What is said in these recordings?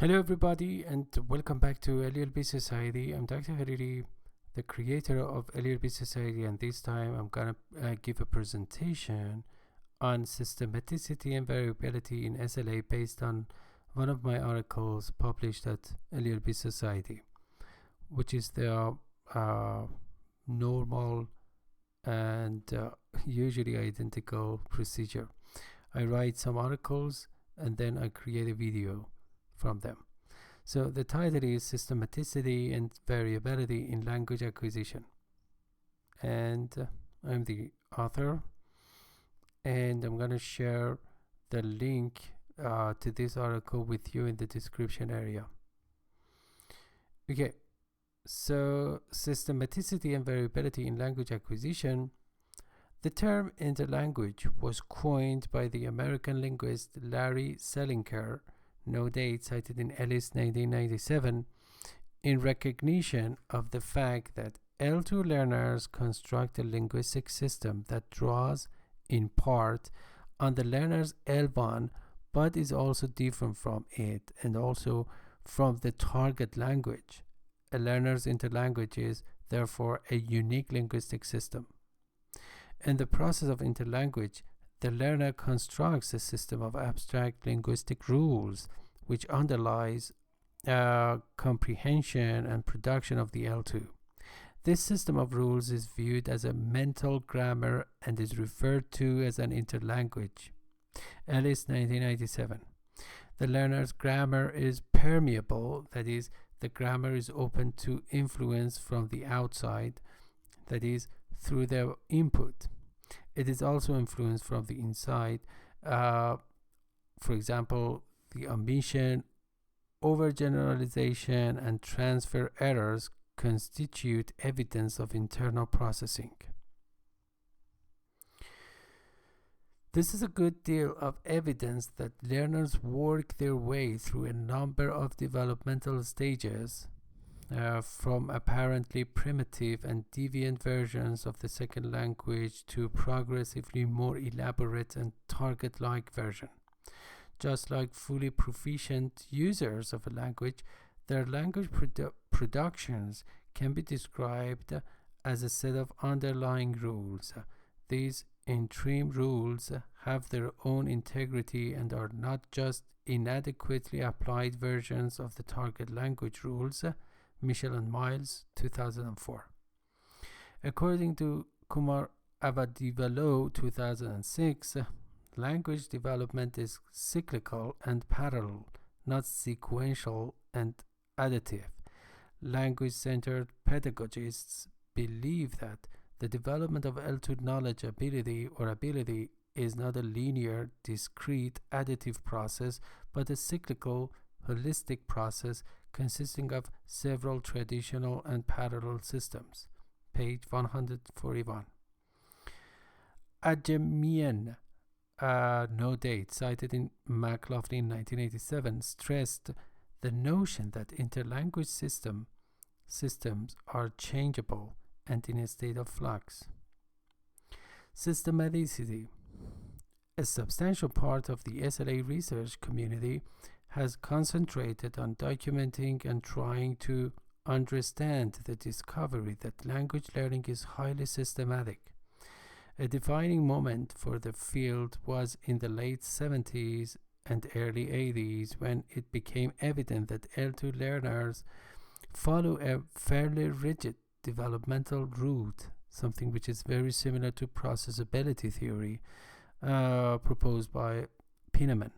Hello everybody and welcome back to LELB Society. I'm Dr. Hariri, the creator of LELB Society, and this time I'm gonna give a presentation on systematicity and variability in SLA based on one of my articles published at LELB Society, which is the normal and usually identical procedure. I write some articles and then I create a video from them. So the title is Systematicity and Variability in Language Acquisition, and I'm the author, and I'm going to share the link to this article with you in the description area. Okay, so systematicity and variability in language acquisition. The term interlanguage was coined by the American linguist Larry Selinker, no date, cited in Ellis 1997, in recognition of the fact that L2 learners construct a linguistic system that draws in part on the learner's L1 but is also different from it and also from the target language. A learner's interlanguage is therefore a unique linguistic system. In the process of interlanguage, the learner constructs a system of abstract linguistic rules which underlies comprehension and production of the L2. This system of rules is viewed as a mental grammar and is referred to as an interlanguage. Ellis 1997. The learner's grammar is permeable, that is, the grammar is open to influence from the outside, that is, through their input. It is also influenced from the inside. For example, the omission, overgeneralization, and transfer errors constitute evidence of internal processing. This is a good deal of evidence that learners work their way through a number of developmental stages, from apparently primitive and deviant versions of the second language to progressively more elaborate and target-like version. Just like fully proficient users of a language, their language productions can be described as a set of underlying rules. These interim rules have their own integrity and are not just inadequately applied versions of the target language rules. Michel and Miles, 2004. According to Kumar Avadivalo, 2006, language development is cyclical and parallel, not sequential and additive. Language-centered pedagogists believe that the development of L2 knowledge ability is not a linear, discrete, additive process, but a cyclical, holistic process consisting of several traditional and parallel systems. Page 141. Ajemian, no date, cited in McLaughlin 1987, stressed the notion that interlanguage systems are changeable and in a state of flux. Systematicity. A substantial part of the SLA research community has concentrated on documenting and trying to understand the discovery that language learning is highly systematic. A defining moment for the field was in the late 70s and early 80s when it became evident that L2 learners follow a fairly rigid developmental route, something which is very similar to processability theory proposed by Pinaman,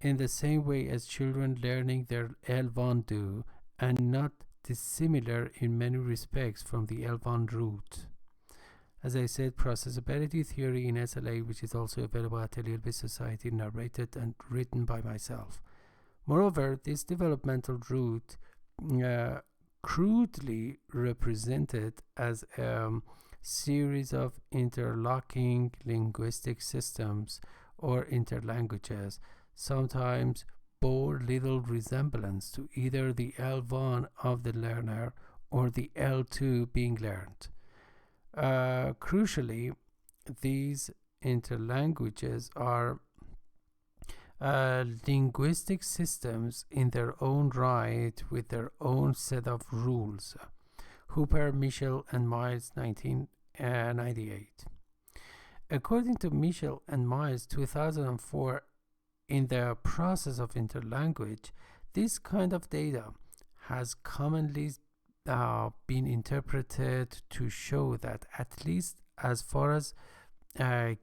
in the same way as children learning their L1 do, and not dissimilar in many respects from the L1 route. As I said, processability theory in SLA, which is also available at LELB Society, narrated and written by myself. Moreover, this developmental route, crudely represented as a series of interlocking linguistic systems or interlanguages, sometimes bore little resemblance to either the L1 of the learner or the L2 being learned. Crucially, these interlanguages are linguistic systems in their own right with their own set of rules. Hooper, Michel, and Miles, 1998. According to Michel and Miles, 2004, in the process of interlanguage, this kind of data has commonly been interpreted to show that, at least as far as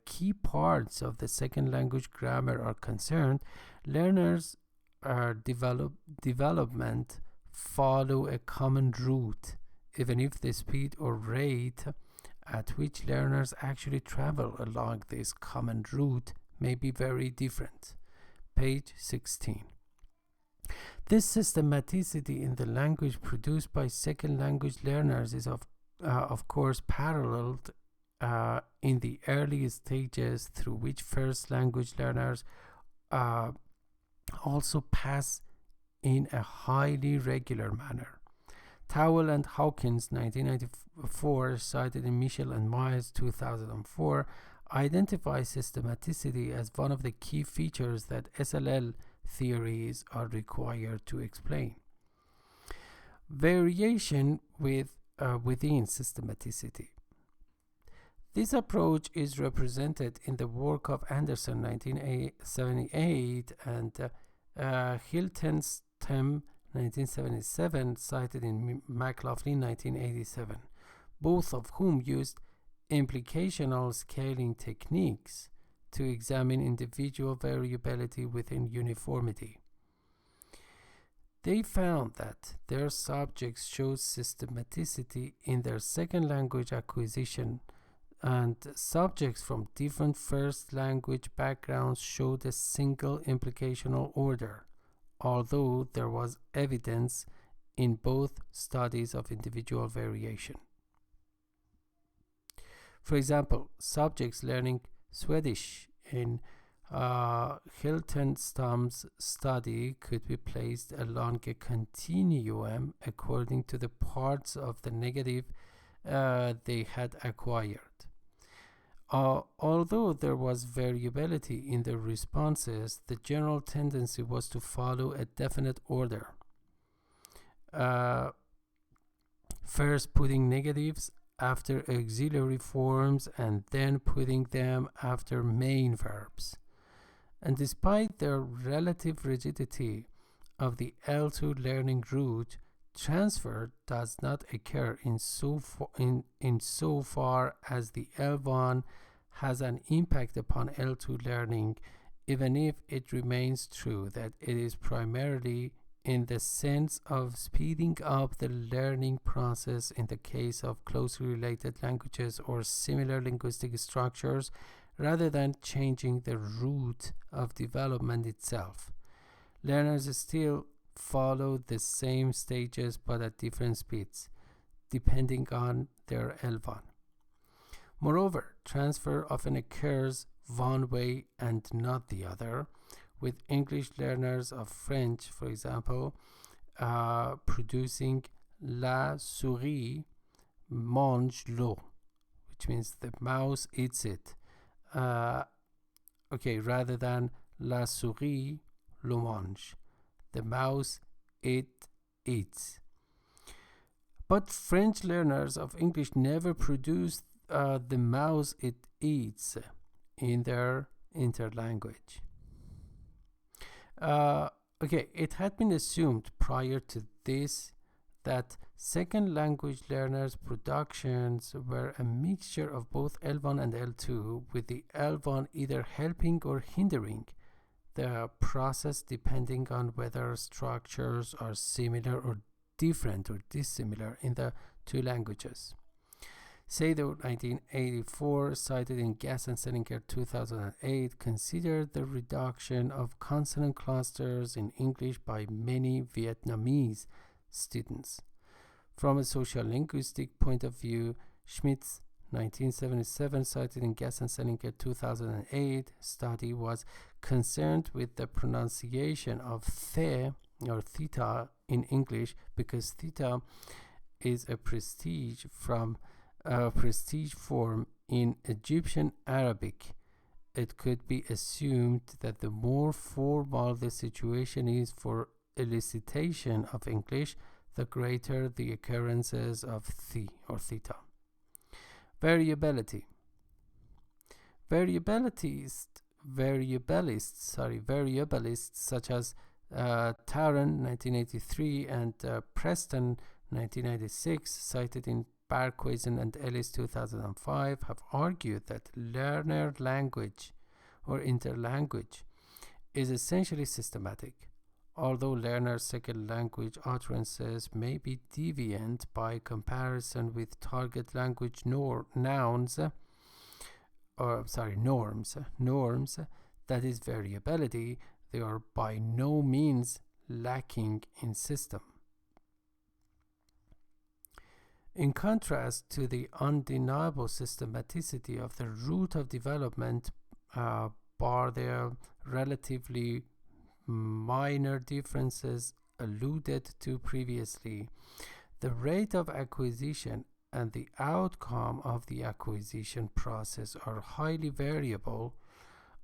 key parts of the second language grammar are concerned, learners' development follow a common route, even if the speed or rate at which learners actually travel along this common route may be very different. Page 16. This systematicity in the language produced by second language learners is of course paralleled in the early stages through which first language learners also pass in a highly regular manner. Towell and Hawkins, 1994, cited in Michel and Miles, 2004, identify systematicity as one of the key features that SLL theories are required to explain. Variation within systematicity. This approach is represented in the work of Anderson, 1978, and Hilton-Stem, 1977, cited in McLaughlin, 1987, both of whom used implicational scaling techniques to examine individual variability within uniformity. They found that their subjects showed systematicity in their second language acquisition, and subjects from different first language backgrounds showed a single implicational order, although there was evidence in both studies of individual variation. For example, subjects learning Swedish in Hilton-Stem's study could be placed along a continuum according to the parts of the negative they had acquired. Although there was variability in the responses, the general tendency was to follow a definite order. First putting negatives after auxiliary forms and then putting them after main verbs. And despite the relative rigidity of the L2 learning route, transfer does not occur insofar as the L1 has an impact upon L2 learning, even if it remains true that it is primarily in the sense of speeding up the learning process in the case of closely related languages or similar linguistic structures, rather than changing the route of development itself. Learners still follow the same stages but at different speeds, depending on their L1. Moreover, transfer often occurs one way and not the other, with English learners of French, for example, producing la souris mange l'eau, which means the mouse eats it, rather than la souris le mange, the mouse eats. But French learners of English never produce the mouse it eats in their interlanguage. It had been assumed prior to this that second language learners' productions were a mixture of both L1 and L2, with the L1 either helping or hindering the process depending on whether structures are similar or different or dissimilar in the two languages. Sado, 1984, cited in Gass and Selinker, 2008, considered the reduction of consonant clusters in English by many Vietnamese students. From a social linguistic point of view, Schmidt's 1977, cited in Gass and Selinker, 2008, study was concerned with the pronunciation of the or theta in English, because theta is a prestige form in Egyptian Arabic, it could be assumed that the more formal the situation is for elicitation of English, the greater the occurrences of the or theta. Variability. Variabilists such as Taran 1983 and Preston 1996, cited in Barquizon and Ellis 2005, have argued that learner language or interlanguage is essentially systematic, although learner second language utterances may be deviant by comparison with target language norms, that is variability, they are by no means lacking in system. In contrast to the undeniable systematicity of the route of development, bar their relatively minor differences alluded to previously, the rate of acquisition and the outcome of the acquisition process are highly variable,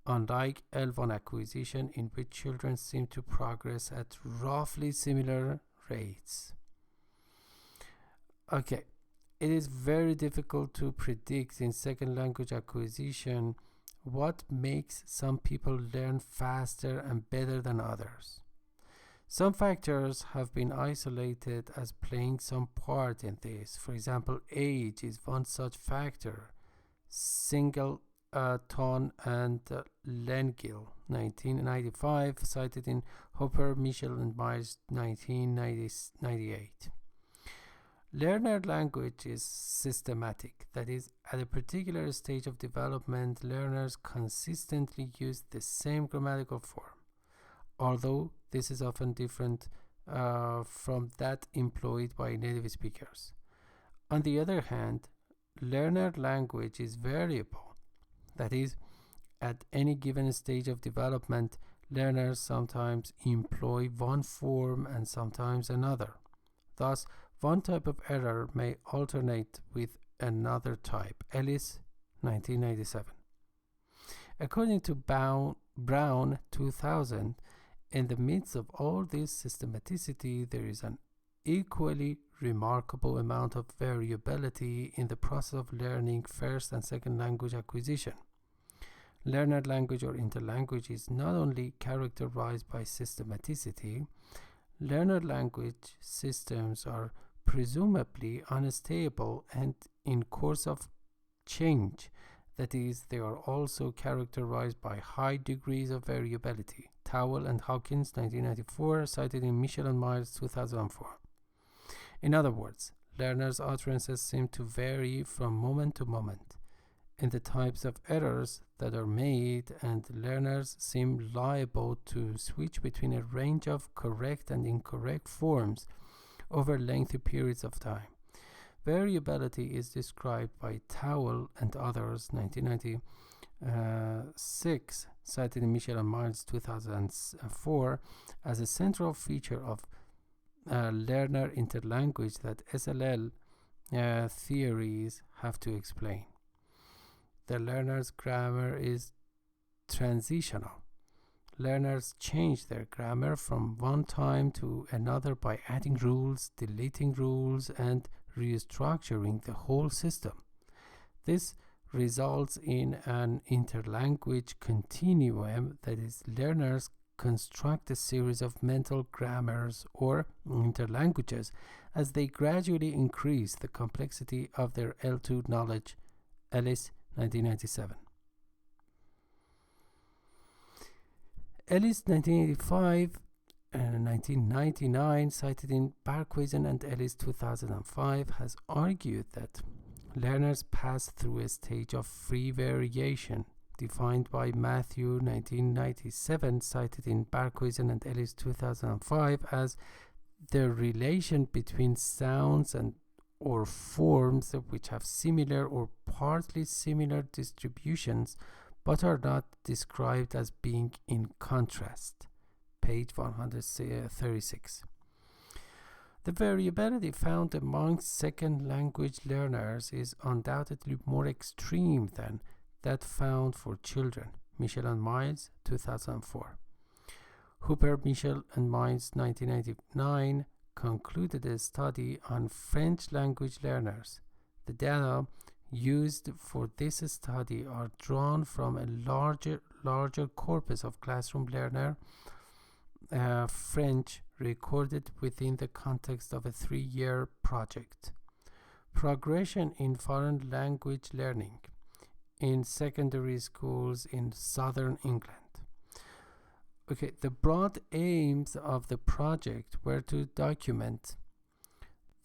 unlike L1 acquisition, in which children seem to progress at roughly similar rates. Okay, it is very difficult to predict in second language acquisition what makes some people learn faster and better than others. Some factors have been isolated as playing some part in this. For example, age is one such factor. Singleton and Lengill, 1995, cited in Hopper, Michel, and Myers, 1998. Learner language is systematic. That is, at a particular stage of development, learners consistently use the same grammatical form, although this is often different from that employed by native speakers. On the other hand, learner language is variable. That is, at any given stage of development, learners sometimes employ one form and sometimes another. Thus, one type of error may alternate with another type. Ellis, 1997. According to Brown, 2000, in the midst of all this systematicity, there is an equally remarkable amount of variability in the process of learning first and second language acquisition. Learner language or interlanguage is not only characterized by systematicity, learner language systems are presumably unstable and in course of change. That is, they are also characterized by high degrees of variability. Towell and Hawkins, 1994, cited in Michel and Myers, 2004. In other words, learners' utterances seem to vary from moment to moment in the types of errors that are made, and learners seem liable to switch between a range of correct and incorrect forms over lengthy periods of time. Variability is described by Towell and others, 1996, cited in Michel and Myers, 2004, as a central feature of learner interlanguage that SLL theories have to explain. The learner's grammar is transitional. Learners change their grammar from one time to another by adding rules, deleting rules, and restructuring the whole system. This results in an interlanguage continuum, that is, learners construct a series of mental grammars or interlanguages as they gradually increase the complexity of their L2 knowledge. Ellis, 1997. Ellis, 1985 and 1999, cited in Barquizon and Ellis, 2005, has argued that learners pass through a stage of free variation, defined by Matthew, 1997, cited in Barquizon and Ellis, 2005, as the relation between sounds and or forms which have similar or partly similar distributions but are not described as being in contrast. Page 136. The variability found amongst second language learners is undoubtedly more extreme than that found for children. Michel and Miles, 2004. Hooper, Michel and Miles, 1999, concluded a study on French language learners. The data used for this study are drawn from a larger corpus of classroom learner French recorded within the context of a 3-year project. Progression in foreign language learning in secondary schools in southern England. Okay, the broad aims of the project were to document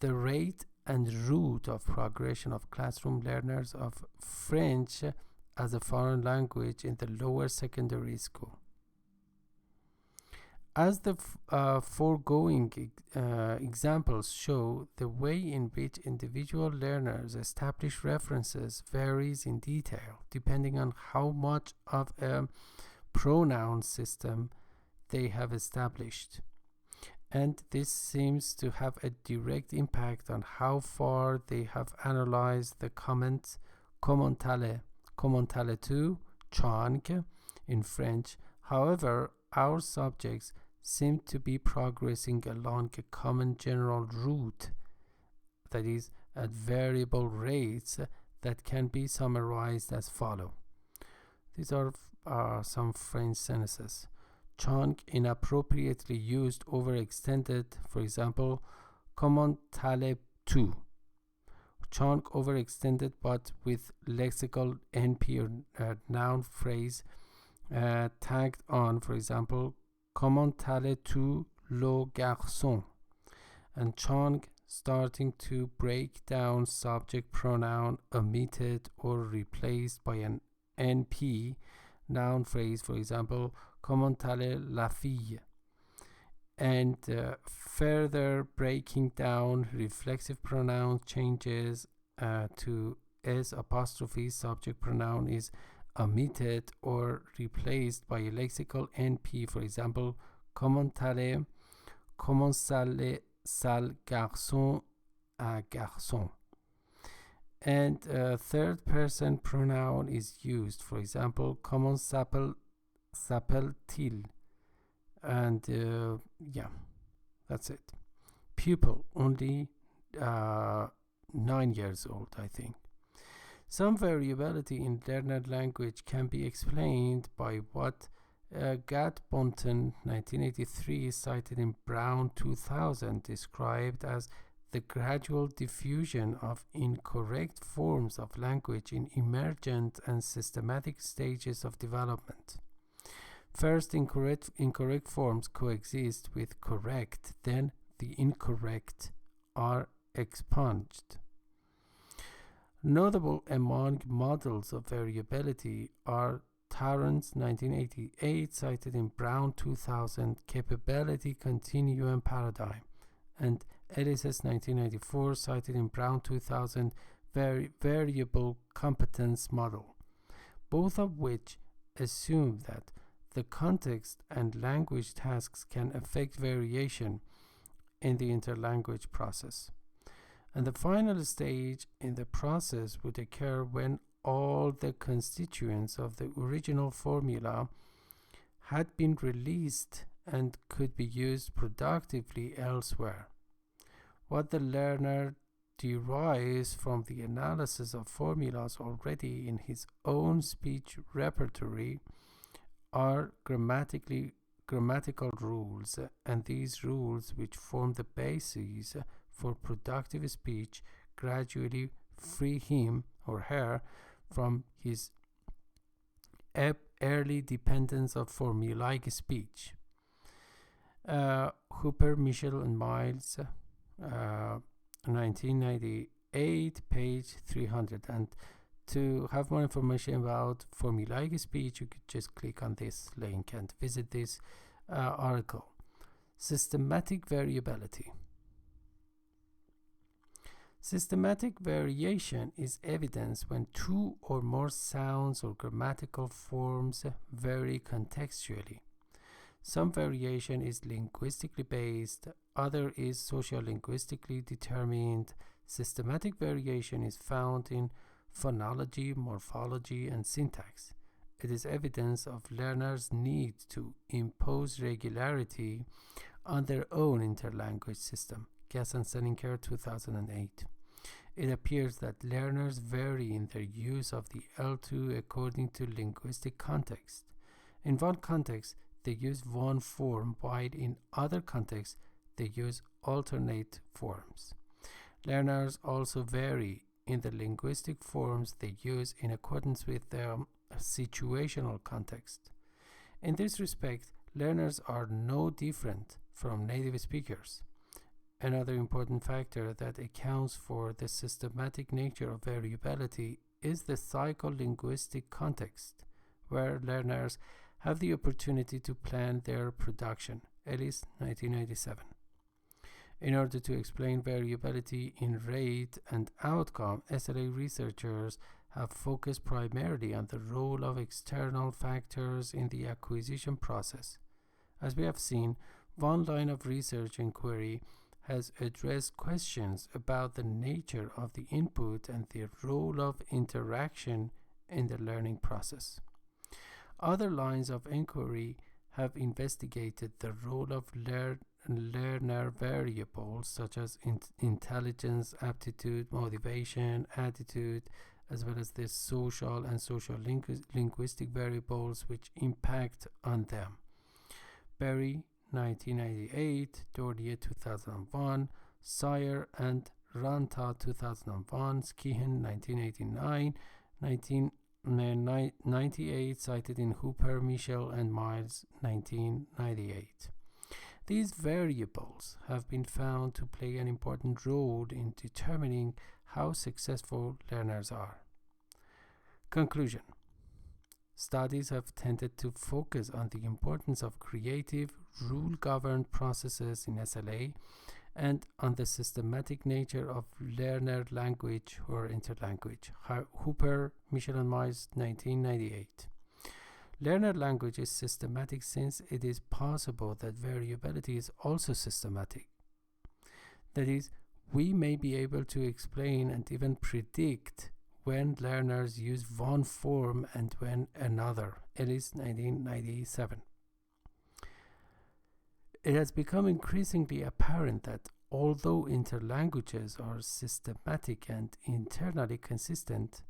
the rate and route of progression of classroom learners of French as a foreign language in the lower secondary school. As the foregoing examples show, the way in which individual learners establish references varies in detail depending on how much of a pronoun system they have established. And this seems to have a direct impact on how far they have analyzed the comments commentaire to chang in French. However, our subjects seem to be progressing along a common general route, that is, at variable rates that can be summarized as follows. These are some French sentences. Chang inappropriately used, overextended, for example, comment allais-tu. Chang overextended but with lexical NP or noun phrase tagged on, for example, comment allais-tu le garçon. And Chang starting to break down subject pronoun omitted or replaced by an NP noun phrase, for example, comment allait la fille. And further breaking down reflexive pronoun changes to S apostrophe subject pronoun is omitted or replaced by a lexical NP, for example, comment s'appelle garçon à garçon. And third person pronoun is used, for example, comment s'appelle-t-il? And yeah, that's it. Pupil, only 9 years old, I think. Some variability in learner language can be explained by what Gat-Bonton, 1983, cited in Brown, 2000, described as the gradual diffusion of incorrect forms of language in emergent and systematic stages of development. First, incorrect forms coexist with correct, then the incorrect are expunged. Notable among models of variability are Tarrant's 1988, cited in Brown 2000, capability continuum paradigm, and Ellis' 1994, cited in Brown 2000, variable competence model, both of which assume that the context and language tasks can affect variation in the interlanguage process. And the final stage in the process would occur when all the constituents of the original formula had been released and could be used productively elsewhere. What the learner derives from the analysis of formulas already in his own speech repertoire are grammatical rules, and these rules, which form the basis for productive speech, gradually free him or her from his early dependence of formulaic speech. Hooper, Michel, and Miles, 1998, page 300. And to have more information about formulaic speech, you could just click on this link and visit this article. Systematic variability. Systematic variation is evidence when two or more sounds or grammatical forms vary contextually. Some variation is linguistically based, other is sociolinguistically determined. Systematic variation is found in phonology, morphology, and syntax. It is evidence of learners' need to impose regularity on their own interlanguage system. Guess and Selinker, 2008. It appears that learners vary in their use of the L2 according to linguistic context. In one context, they use one form, while in other contexts, they use alternate forms. Learners also vary in the linguistic forms they use in accordance with their situational context. In this respect, learners are no different from native speakers. Another important factor that accounts for the systematic nature of variability is the psycholinguistic context, where learners have the opportunity to plan their production. Ellis, 1997. In order to explain variability in rate and outcome, SLA researchers have focused primarily on the role of external factors in the acquisition process. As we have seen, one line of research inquiry has addressed questions about the nature of the input and the role of interaction in the learning process. Other lines of inquiry have investigated the role of learner variables such as intelligence, aptitude, motivation, attitude, as well as the social and social-linguistic variables which impact on them. Berry, 1998, Dornier, 2001, Sire and Ranta, 2001, Skihen, 1989, 1998, cited in Hooper, Michel, and Miles, 1998. These variables have been found to play an important role in determining how successful learners are. Conclusion. Studies have tended to focus on the importance of creative, rule-governed processes in SLA and on the systematic nature of learner language or interlanguage. Hooper, Michel and Miles, 1998. Learner language is systematic since it is possible that variability is also systematic. That is, we may be able to explain and even predict when learners use one form and when another. Ellis, 1997. It has become increasingly apparent that although interlanguages are systematic and internally consistent,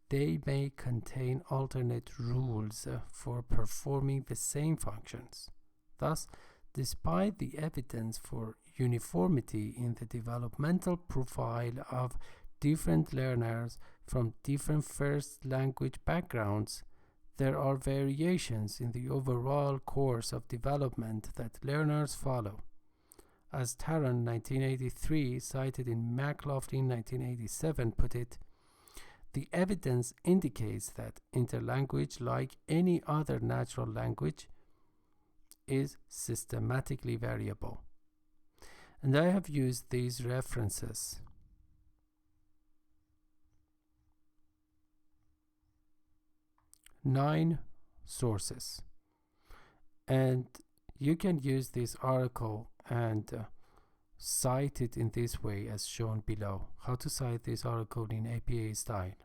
they may contain alternate rules for performing the same functions. Thus, despite the evidence for uniformity in the developmental profile of different learners from different first language backgrounds, there are variations in the overall course of development that learners follow. As Taran, 1983, cited in McLaughlin, 1987, put it, the evidence indicates that interlanguage, like any other natural language, is systematically variable. And I have used these references. Nine sources, and you can use this article and cite it in this way as shown below. How to cite this article in APA style.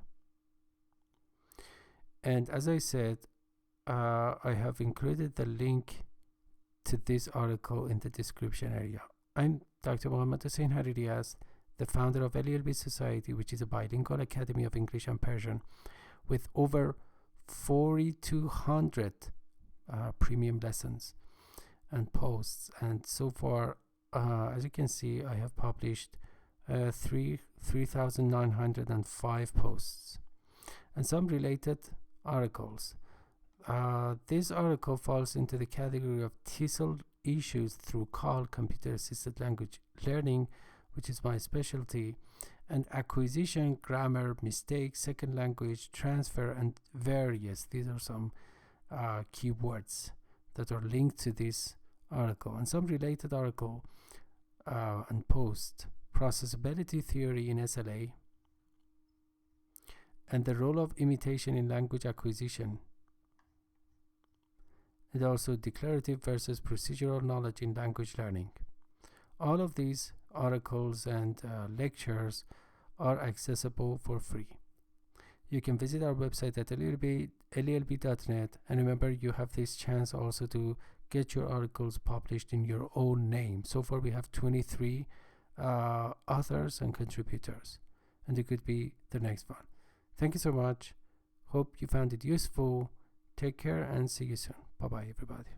And as I said, I have included the link to this article in the description area. I'm Dr. Mohammad Hossein Hariri Asl, the founder of LELB Society, which is a bilingual academy of English and Persian with over 4,200 premium lessons and posts. And so far, as you can see, I have published 3,905 posts and some related articles. This article falls into the category of TESOL issues through CAL, computer-assisted language learning, which is my specialty, and acquisition, grammar, mistakes, second language, transfer, and various. These are some keywords that are linked to this article. And some related article and post, processability theory in SLA, and the role of imitation in language acquisition, and also declarative versus procedural knowledge in language learning. All of these articles and lectures are accessible for free. You can visit our website at LELB.net, and remember, you have this chance also to get your articles published in your own name. So far we have 23 authors and contributors, and it could be the next one. Thank you so much. Hope you found it useful. Take care and see you soon. Bye bye, everybody.